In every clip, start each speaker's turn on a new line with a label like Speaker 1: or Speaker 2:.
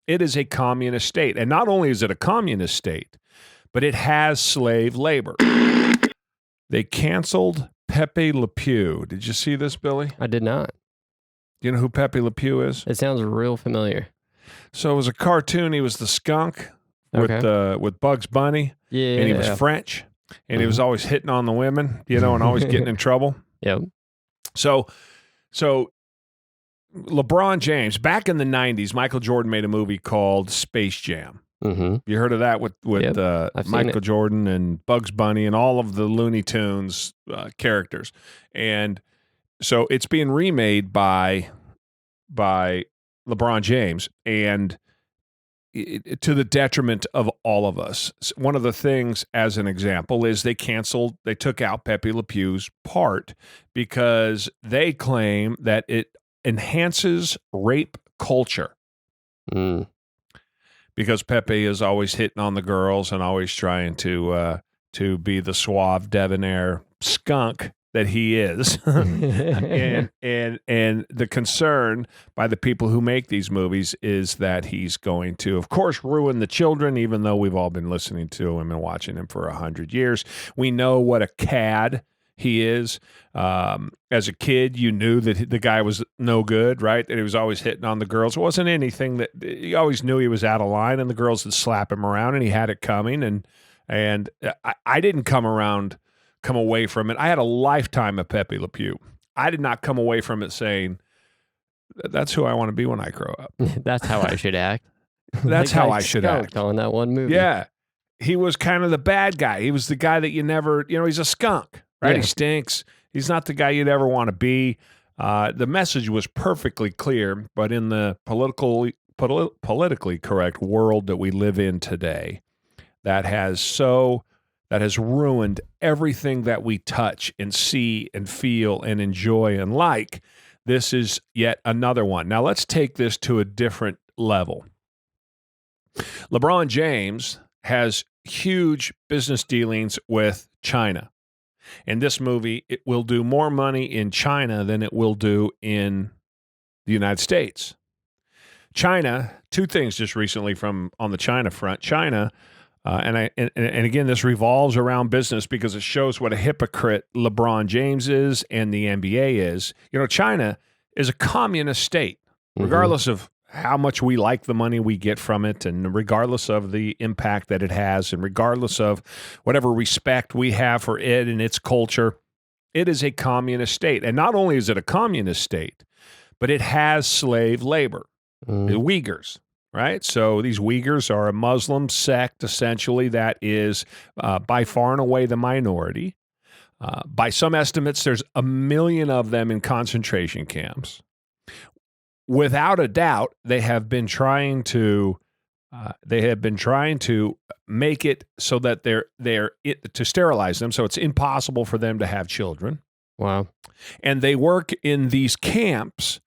Speaker 1: It is a communist state. And not only is it a communist state, but it has slave labor. They canceled Pepe le Pew. Did you see this, Billy?
Speaker 2: I did not.
Speaker 1: Do you know who Pepe le Pew is?
Speaker 2: It sounds real familiar.
Speaker 1: So it was a cartoon. He was the skunk with Bugs Bunny.
Speaker 2: Yeah.
Speaker 1: And he was French. And he was always hitting on the women, and always getting in trouble.
Speaker 2: Yep.
Speaker 1: So LeBron James, back in the 90s, Michael Jordan made a movie called Space Jam.
Speaker 2: Mm-hmm.
Speaker 1: You heard of that with Michael Jordan and Bugs Bunny and all of the Looney Tunes characters. And so it's being remade by LeBron James, and to the detriment of all of us. One of the things, as an example, is they took out Pepe le Pew's part because they claim that it enhances rape culture.
Speaker 2: Mm.
Speaker 1: Because Pepe is always hitting on the girls and always trying to be the suave, debonair skunk that he is. and the concern by the people who make these movies is that he's going to, of course, ruin the children, even though we've all been listening to him and watching him for 100 years. We know what a cad he is. As a kid, you knew that the guy was no good, right? That he was always hitting on the girls. It wasn't anything that you always knew he was out of line, and the girls would slap him around, and he had it coming. And I didn't come away from it. I had a lifetime of Pepe le Pew. I did not come away from it saying, that's who I want to be when I grow up.
Speaker 2: That's how I should act.
Speaker 1: That's how I should act.
Speaker 2: On that one movie.
Speaker 1: Yeah. He was kind of the bad guy. He was the guy that you never, he's a skunk. Right? Yeah. He stinks. He's not the guy you'd ever want to be. The message was perfectly clear, but in the politically correct world that we live in today, that has ruined everything that we touch and see and feel and enjoy and like. This is yet another one. Now let's take this to a different level. LeBron James has huge business dealings with China. And this movie, it will do more money in China than it will do in the United States. China, two things just recently on the China front. China, and again, this revolves around business because it shows what a hypocrite LeBron James is and the NBA is. China is a communist state, regardless of how much we like the money we get from it, and regardless of the impact that it has, and regardless of whatever respect we have for it and its culture, it is a communist state. And not only is it a communist state, but it has slave labor, the Uyghurs, right? So these Uyghurs are a Muslim sect, essentially, that is by far and away the minority. By some estimates, there's 1 million of them in concentration camps. Without a doubt, they have been trying to make it so that to sterilize them, so it's impossible for them to have children.
Speaker 2: Wow!
Speaker 1: And they work in these camps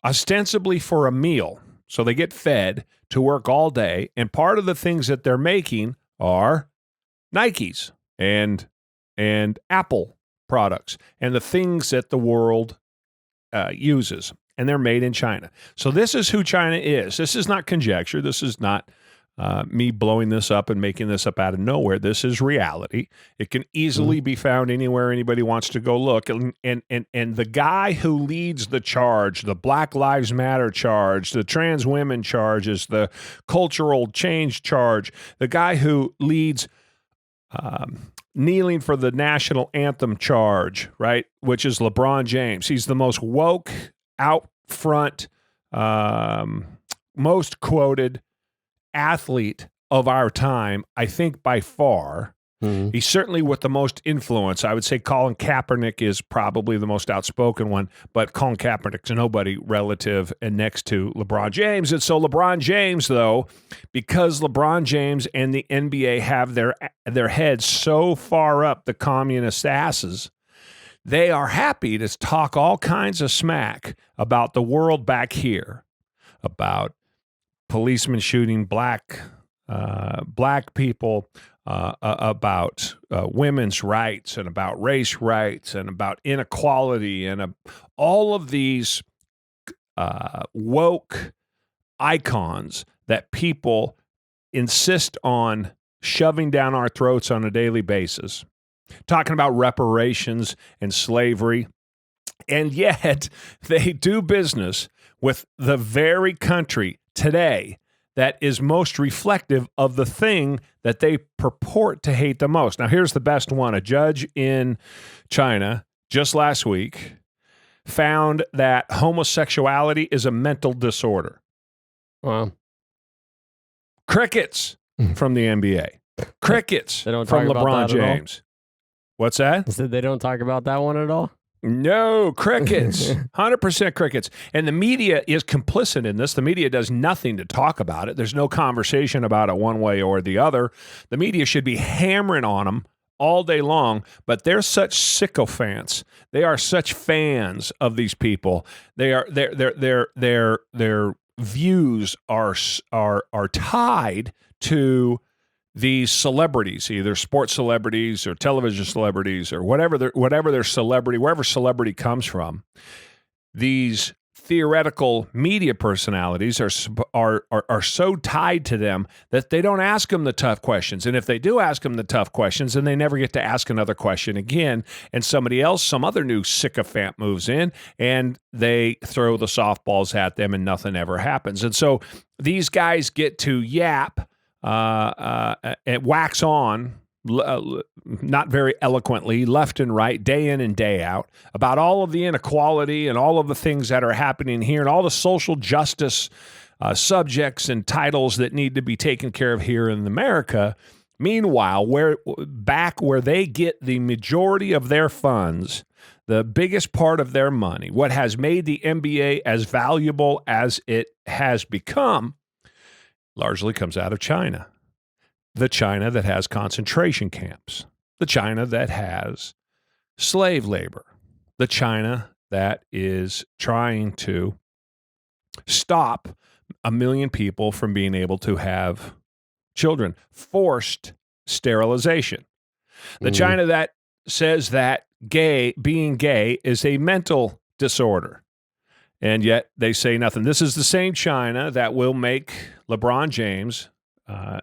Speaker 1: ostensibly for a meal, so they get fed to work all day. And part of the things that they're making are Nikes and Apple products and the things that the world uses. And they're made in China. So this is who China is. This is not conjecture. This is not me blowing this up and making this up out of nowhere. This is reality. It can easily be found anywhere anybody wants to go look. And the guy who leads the charge, the Black Lives Matter charge, the trans women charges, the cultural change charge, the guy who leads kneeling for the national anthem charge, right, which is LeBron James. He's the most woke, out front, most quoted athlete of our time, I think by far. He's certainly with the most influence. I would say Colin Kaepernick is probably the most outspoken one, but Colin Kaepernick's nobody relative and next to LeBron James. And so LeBron James, though, because LeBron James and the NBA have their heads so far up the communist asses, they are happy to talk all kinds of smack about the world back here, about policemen shooting black people, about women's rights and about race rights and about inequality and all of these woke icons that people insist on shoving down our throats on a daily basis, talking about reparations and slavery, and yet they do business with the very country today that is most reflective of the thing that they purport to hate the most. Now, here's the best one. A judge in China just last week found that homosexuality is a mental disorder.
Speaker 2: Wow.
Speaker 1: Crickets from the NBA. Crickets
Speaker 2: They don't
Speaker 1: from
Speaker 2: talk about
Speaker 1: LeBron
Speaker 2: that at all?
Speaker 1: James. What's that?
Speaker 2: They said they don't talk about that one at all?
Speaker 1: No, crickets. 100% crickets. And the media is complicit in this. The media does nothing to talk about it. There's no conversation about it one way or the other. The media should be hammering on them all day long, but they're such sycophants. They are such fans of these people. Their views are tied to these celebrities, either sports celebrities or television celebrities or whatever celebrity comes from. These theoretical media personalities are so tied to them that they don't ask them the tough questions. And if they do ask them the tough questions, then they never get to ask another question again. And somebody else, some other new sycophant moves in and they throw the softballs at them and nothing ever happens. And so these guys get to yap and wax on, not very eloquently, left and right, day in and day out, about all of the inequality and all of the things that are happening here and all the social justice subjects and titles that need to be taken care of here in America. Meanwhile, back where they get the majority of their funds, the biggest part of their money, what has made the NBA as valuable as it has become, largely comes out of China. The China that has concentration camps. The China that has slave labor. The China that is trying to stop 1 million people from being able to have children. Forced sterilization. The China that says that being gay is a mental disorder. And yet they say nothing. This is the same China that will make LeBron James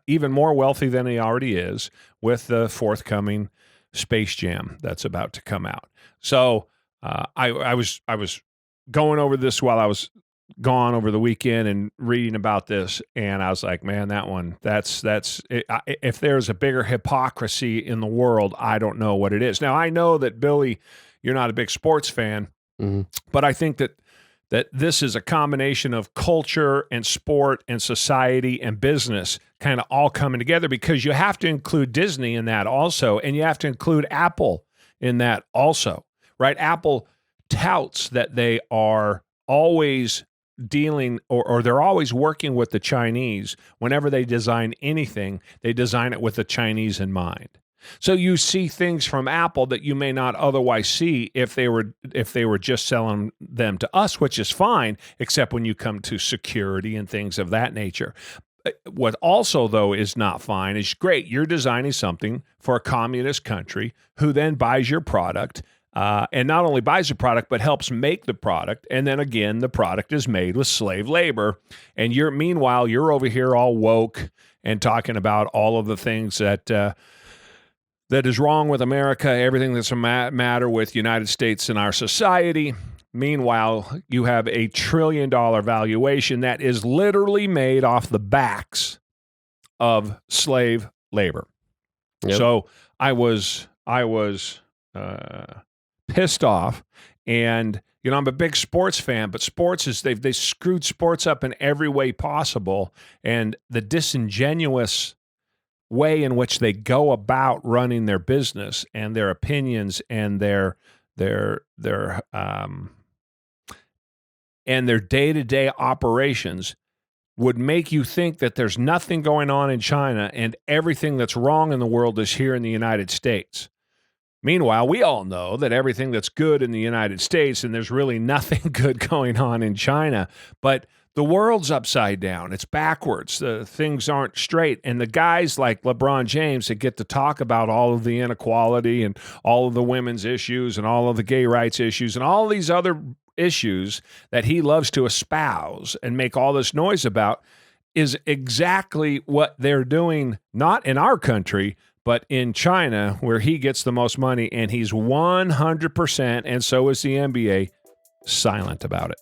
Speaker 1: even more wealthy than he already is with the forthcoming Space Jam that's about to come out. So I was going over this while I was gone over the weekend and reading about this, and I was like, man, that's if there's a bigger hypocrisy in the world, I don't know what it is. Now I know that Billy, you're not a big sports fan, but I think that this is a combination of culture and sport and society and business kind of all coming together, because you have to include Disney in that also, and you have to include Apple in that also, right? Apple touts that they are always dealing or they're always working with the Chinese. Whenever they design anything, they design it with the Chinese in mind. So you see things from Apple that you may not otherwise see if they were just selling them to us, which is fine, except when you come to security and things of that nature. What also, though, is not fine is, great, you're designing something for a communist country who then buys your product, and not only buys the product, but helps make the product. And then again, the product is made with slave labor. And meanwhile, you're over here all woke and talking about all of the things that is wrong with America, everything that's a matter with United States and our society. Meanwhile, you have a $1 trillion valuation that is literally made off the backs of slave labor. Yep. So I was pissed off, and I'm a big sports fan, but sports is they screwed sports up in every way possible, and the disingenuous way in which they go about running their business and their opinions and their day-to-day operations would make you think that there's nothing going on in China and everything that's wrong in the world is here in the United States. Meanwhile, we all know that everything that's good in the United States, and there's really nothing good going on in China, but the world's upside down. It's backwards. Things aren't straight. And the guys like LeBron James that get to talk about all of the inequality and all of the women's issues and all of the gay rights issues and all these other issues that he loves to espouse and make all this noise about, is exactly what they're doing, not in our country, but in China, where he gets the most money, and he's 100%, and so is the NBA, silent about it.